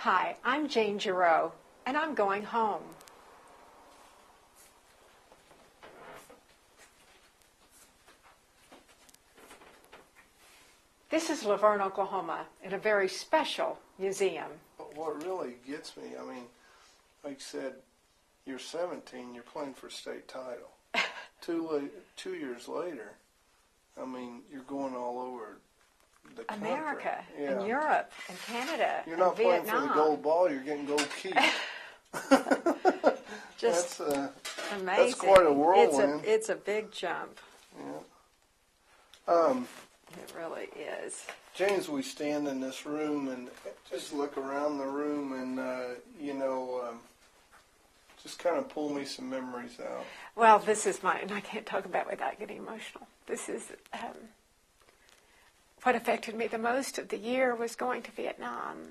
Hi, I'm Jayroe, and I'm going home. This is Laverne, Oklahoma, in a very special museum. But what really gets me, I mean, like you said, you're 17, you're playing for state title. 2 years later, I mean, you're going all over the country. America, Yeah. and Europe, and Canada, You're not and playing Vietnam. for the gold ball, you're getting gold key. Just that's amazing. That's quite a whirlwind. It's a big jump. Yeah. It really is. James, we stand in this room and just look around the room and, just kind of pull me some memories out. Well, this is and I can't talk about it without getting emotional. This is what affected me the most of the year was going to Vietnam.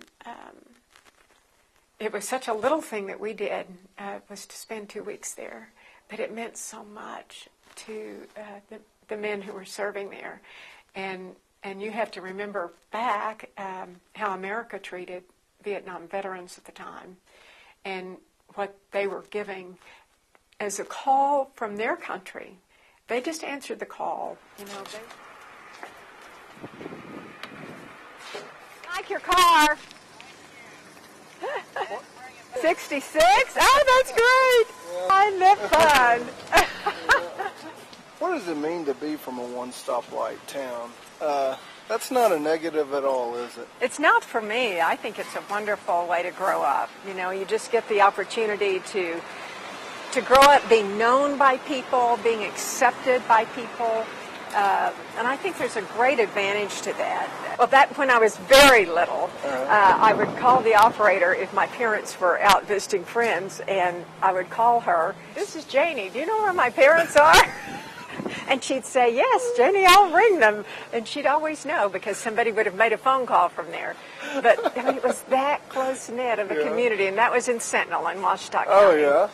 It was such a little thing that we did, was to spend 2 weeks there, but it meant so much to the men who were serving there. And you have to remember back how America treated Vietnam veterans at the time and what they were giving as a call from their country. They just answered the call. Like your car. 66? Oh, that's great. Isn't that fun? What does it mean to be from a one-stoplight town? That's not a negative at all, is it? It's not for me. I think it's a wonderful way to grow up. You just get the opportunity to grow up being known by people, being accepted by people. And I think there's a great advantage to that. Well, when I was very little, I would call the operator if my parents were out visiting friends, and I would call her, "This is Janie. Do you know where my parents are?" And she'd say, "Yes, Janie, I'll ring them." And she'd always know because somebody would have made a phone call from there. But I mean, it was that close-knit of a community, and that was in Sentinel in Washita County. Oh, yeah?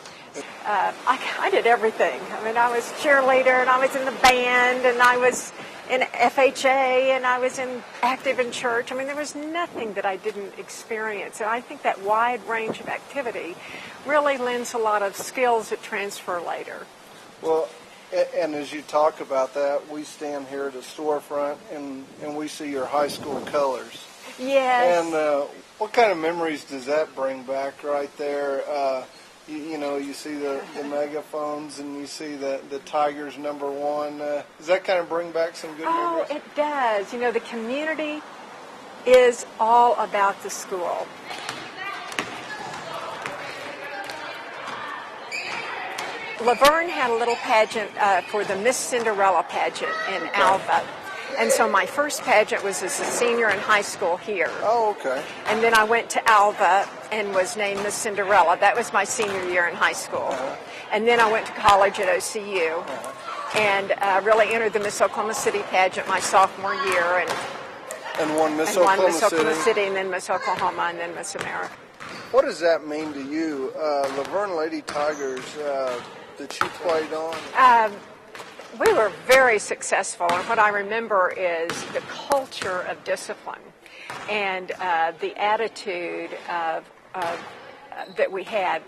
I did everything. I mean, I was cheerleader, and I was in the band, and I was in FHA, and I was active in church. I mean, there was nothing that I didn't experience. And I think that wide range of activity really lends a lot of skills that transfer later. Well, and as you talk about that, we stand here at the storefront, and we see your high school colors. Yes. And what kind of memories does that bring back right there? You see the megaphones, and you see the Tigers #1. Does that kind of bring back some good memories? Oh, it does. The community is all about the school. Laverne had a little pageant for the Miss Cinderella pageant in Alva. And so my first pageant was as a senior in high school here. Oh, okay. And then I went to Alva and was named Miss Cinderella. That was my senior year in high school. And then I went to college at OCU and really entered the Miss Oklahoma City pageant my sophomore year. And won Miss Oklahoma City, and then Miss Oklahoma, and then Miss America. What does that mean to you? Laverne Lady Tigers that you played on? We were very successful, and what I remember is the culture of discipline and the attitude that we had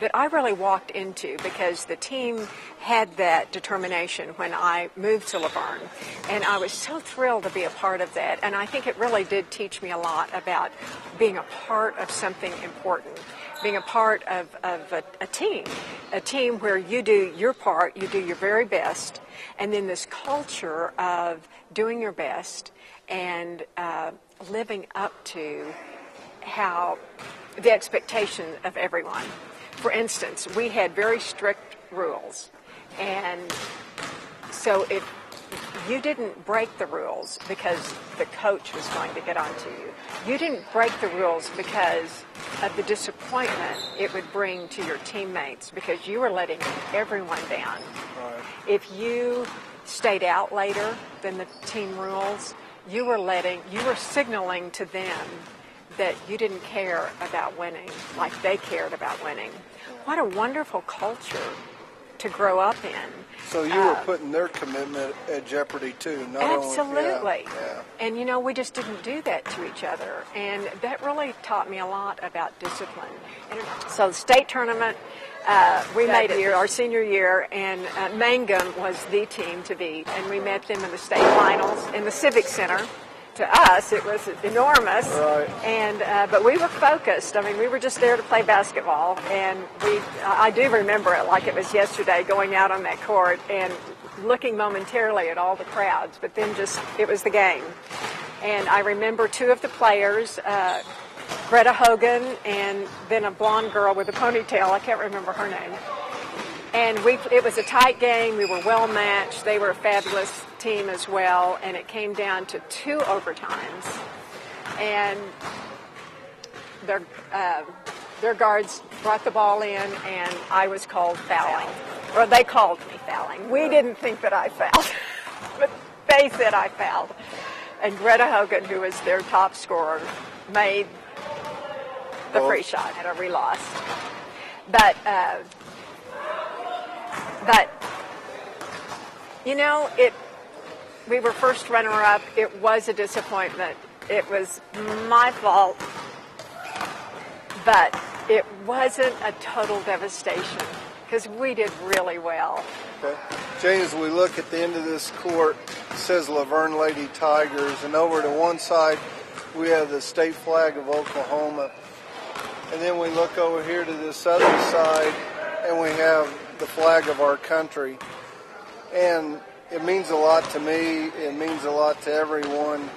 that I really walked into because the team had that determination when I moved to Laverne, and I was so thrilled to be a part of that. And I think it really did teach me a lot about being a part of something important, being a part of a team where you do your part, you do your very best, and then this culture of doing your best and living up to how the expectation of everyone. For instance, we had very strict rules, and so if you didn't break the rules because the coach was going to get onto you, you didn't break the rules because of the disappointment it would bring to your teammates because you were letting everyone down. Right. If you stayed out later than the team rules, you were signaling to them that you didn't care about winning like they cared about winning. What a wonderful culture to grow up in. So you were putting their commitment at jeopardy too, not Absolutely. only, yeah. And you know, we just didn't do that to each other. And that really taught me a lot about discipline. And so the state tournament, we made it our senior year, and Mangum was the team to beat. And we met them in the state finals in the Civic Center. To us, it was enormous, right. And but we were focused. I mean, we were just there to play basketball, and I do remember it like it was yesterday, going out on that court and looking momentarily at all the crowds, but then just, it was the game. And I remember two of the players, Greta Hogan, and then a blonde girl with a ponytail, I can't remember her name. And it was a tight game. We were well matched. They were a fabulous team as well. And it came down to 2 overtimes. And their guards brought the ball in, and I was called fouling. Or they called me fouling. We didn't think that I fouled, but they said I fouled. And Greta Hogan, who was their top scorer, made the free shot, and we lost. But you know, we were first runner-up. It was a disappointment. It was my fault, but it wasn't a total devastation because we did really well. Okay. Jane, as we look at the end of this court, it says Laverne Lady Tigers, and over to one side we have the state flag of Oklahoma, and then we look over here to this other side and we have the flag of our country. And it means a lot to me, it means a lot to everyone.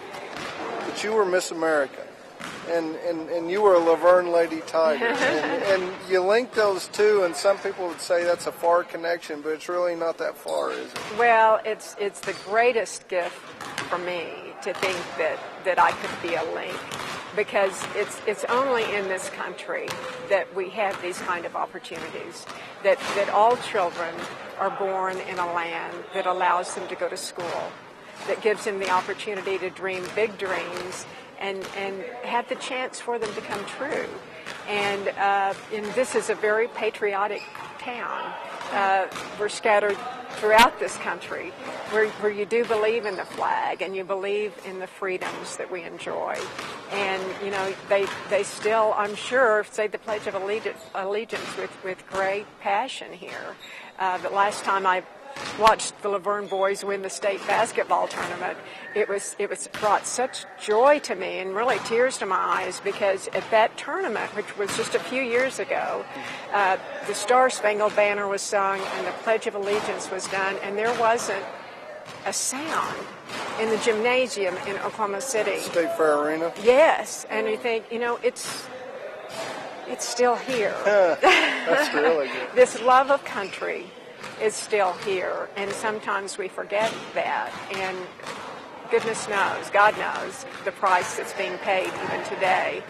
But you were Miss America, and you were a Laverne Lady Tiger. and you link those two, and some people would say that's a far connection, but it's really not that far, is it? Well, it's the greatest gift for me to think that I could be a link, because it's only in this country that we have these kind of opportunities, that all children are born in a land that allows them to go to school, that gives them the opportunity to dream big dreams and have the chance for them to come true. And this is a very patriotic town. We're scattered throughout this country where you do believe in the flag and you believe in the freedoms that we enjoy. And, you know, they still, I'm sure, say the Pledge of Allegiance with great passion here. The last time I watched the Laverne boys win the state basketball tournament, it brought such joy to me and really tears to my eyes, because at that tournament, which was just a few years ago, the Star Spangled Banner was sung and the Pledge of Allegiance was done, and there wasn't a sound in the gymnasium in Oklahoma City. State Fair Arena? Yes, and you think, you know, it's still here. That's really good. This love of country is still here, and sometimes we forget that, and goodness knows, God knows, the price that's being paid even today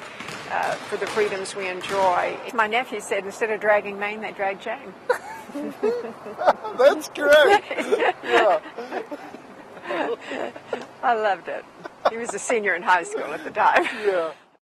for the freedoms we enjoy. My nephew said instead of dragging Maine, they drag Jane. That's correct. Yeah. I loved it. He was a senior in high school at the time. Yeah.